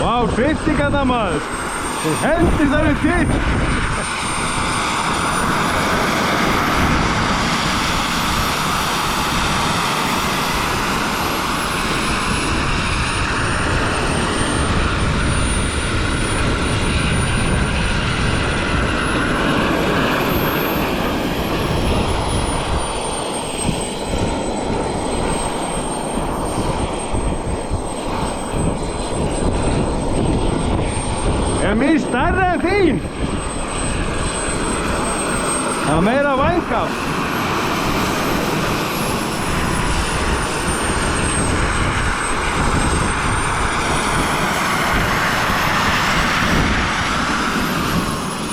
Vá, sviftingarna maður. Þú hendir þarna til. Mín stærri en þín. Það er meira vængaf.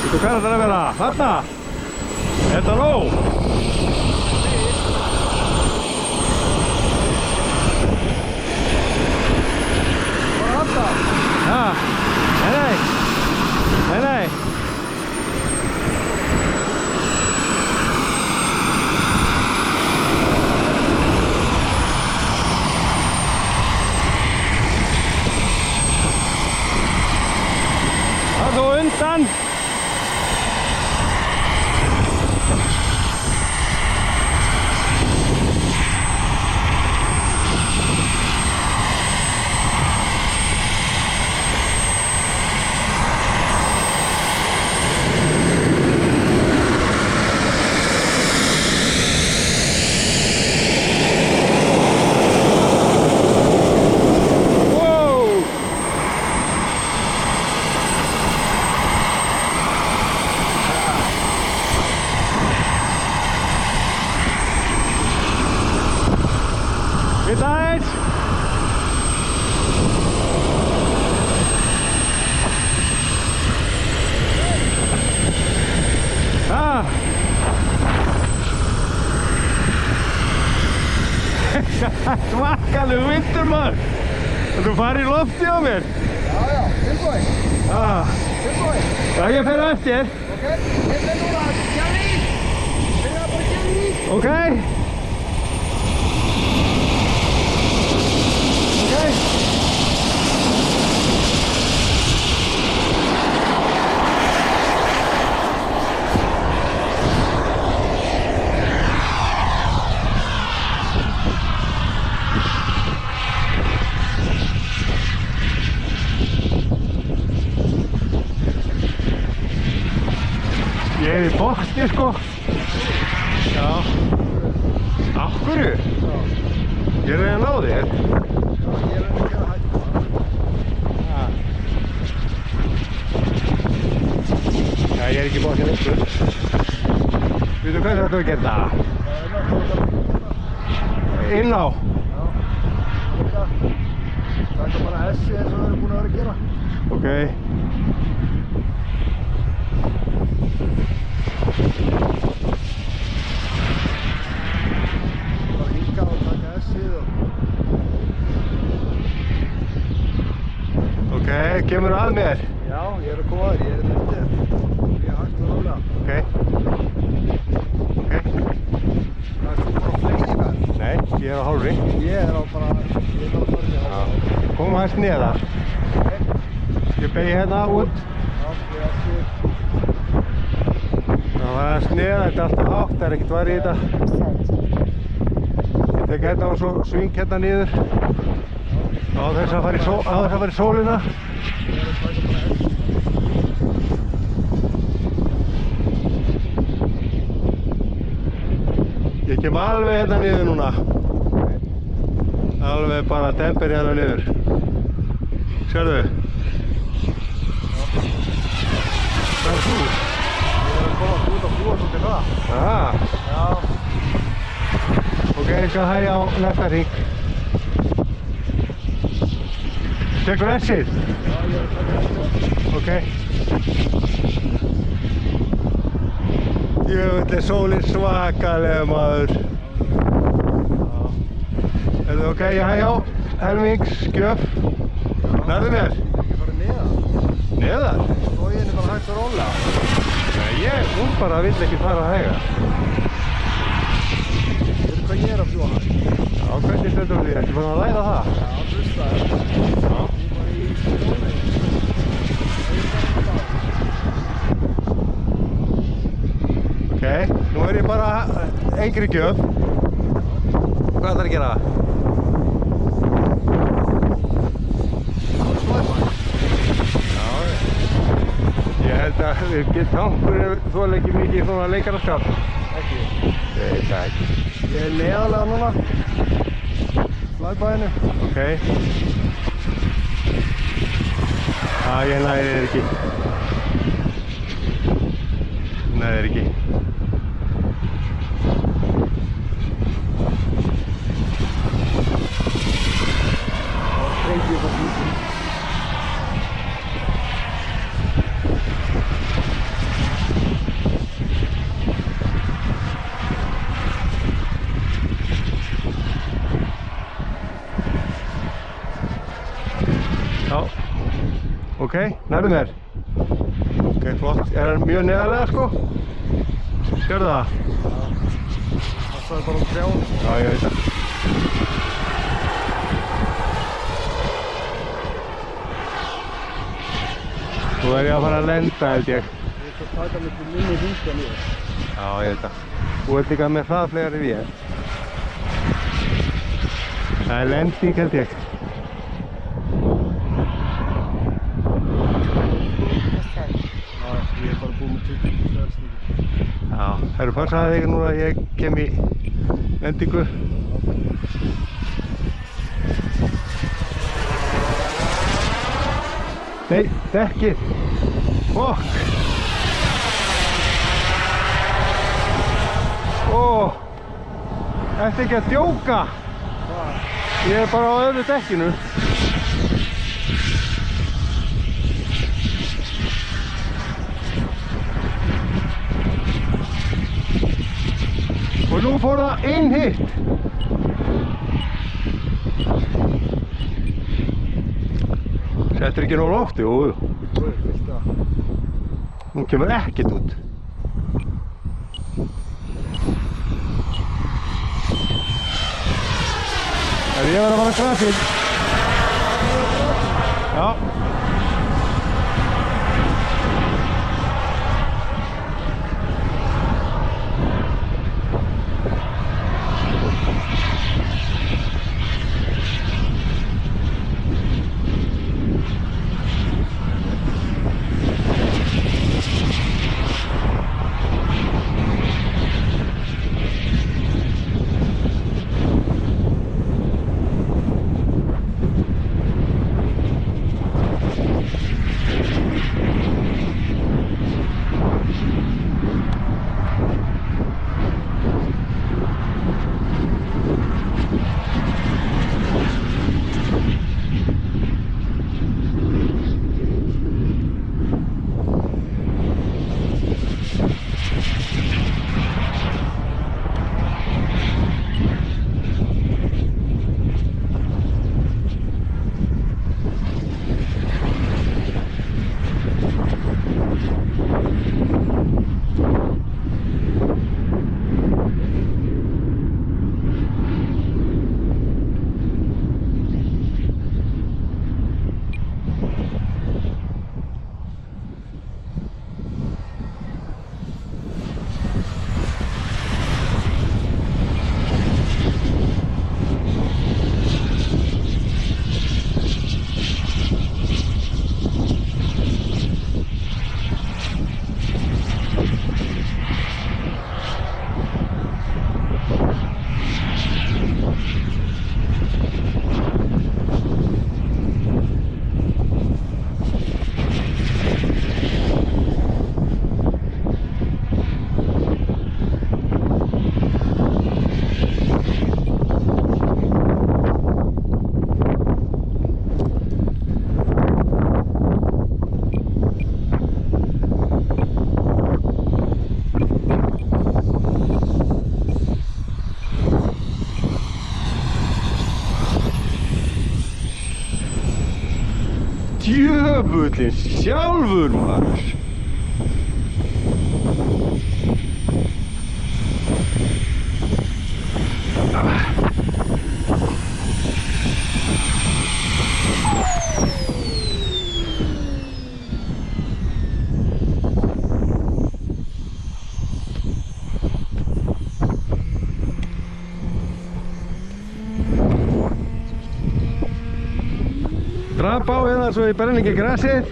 Veitu hvað þetta er að vera? Þarna? Þetta er nóg. Bara þarna? Ja. Nei. Nei. Það er þú undan. Good night! Svakalega vindur maður! Þú farið í lofti á mér? Já, tilbúið. Tilbúið. Já, ég fer á eftir. Ok, þetta er núna Kjærvík. Byrja bara Kjærvík. Ok. Ég er í botni sko. Já. Af hverju? Já. Ég er að ná þér. Já, ég er ekki að hætta. Já, ég er ekki í botni lengur. Veitu hvað þetta að gera? Inn á. Já. Það er bara S eins og við erum búin að vera að gera. Ok. Bara hinga og taka S-ið og... Ok, kemur að mér. Já, ég er að koma þér, ég er undir. Ég er hægt og rólega. Ok. Það er þú bara á flegi verð. Nei, ég er á hálfri. Ég er á bara farni á hálfri. Komum aðeins neðar. Ég beigi hérna út. Já, ég er ekki... Það var aðeins neðar, þetta er alltaf hátt, það er ekkert varð í þetta. Ég tek hérna og svo sving hérna niður. Á þess að fara í sólina. Ég kem alveg hérna niður núna. Alveg bara dempir hérna niður. Sérðu? Hvað er þú? Ég er að koma út og fljúa svolítið það. Aha. Já. Ok, ég skal hægja á næsta hring. Tekur S-ið? Já, ég er að taka S-ið. Ok. Jöfull er sólin svakalega maður. Er það ok, ég hægja á helmingsgjöf. Nærðu mér? Ég farið neðar. Neðar? Skóginn er bara hægt og rólega. Nei, hún bara vill ekki fara að hæga. Veitu hvað ég er að fljúa hægt? Já, hvernig stendur því? Ertu búinn að læra það? Já, hlusta þér. Já. Ég var í Ok, nú er ég bara engri gjöf. Hvað ætlar að gera? Ég held að tankurinn þolir ekki mikið svona leikaraskap. Ekki. Ég veit það ekki. Ég er neðarlega núna. Flæbæðinu. Ok. Ég næði þér ekki. Næði þér ekki. Sprengið upp á bílinn. Já. Ok, nærðu mér. Ok, flott. Er hann mjög neðarlega sko? Sérðu það? Það er bara trján. Já, ég veit það. Þú er ég að fara að lenda held ég. Ég ætla að taka mig til minni hringa niður. Já, ég veit það. Þú ert líka með hraðflegar en ég. Það er lending held ég. Ég er bara búinn með 20 stærðstíki. Já, það eru passaði þig núna að ég kem í lendingu. Nei, dekkið! Fokk! Ertu ekki að djóka? Ég er bara á öðru dekkinu. Og nú fór það inn hitt. Settur ekki nóg lofti, jú. Nú kemur ekkert út. Ég verð að fara að krafið. Já. Djöfullinn sjálfur maður. Drap á hérna svo ég brenni ekki grasið.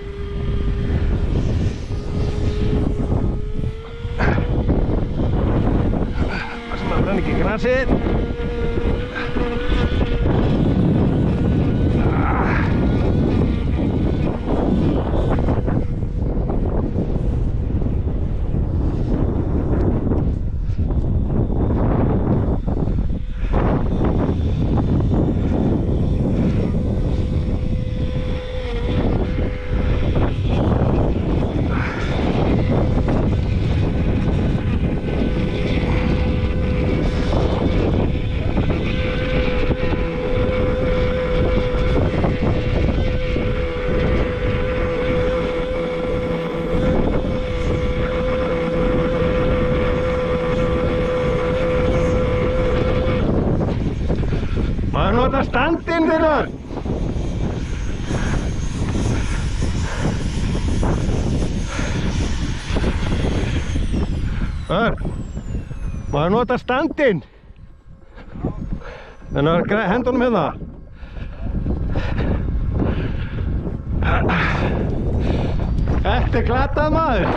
Það sem að brenni ekki grasið. Maður nota standinn fyrir. Maður nota standinn. En það er hendunum hérna. Þetta er glatað maður.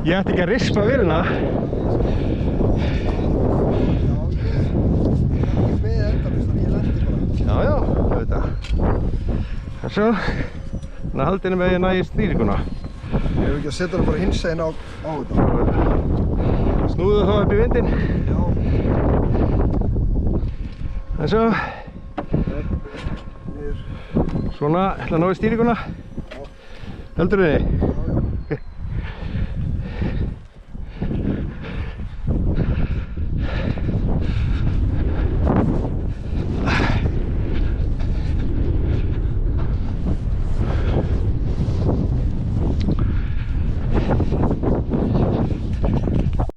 Ég ætti ekki að rispa vélina. Já, ég veit það. En svo, þannig að haldinu með ég nægi stýringuna. Ég hef ekki að setja það bara hinsegin á þetta. Snúðu þá upp í vindinn. Já. En svo, svona, ætla að ná í stýringuna. Heldur þið? Já.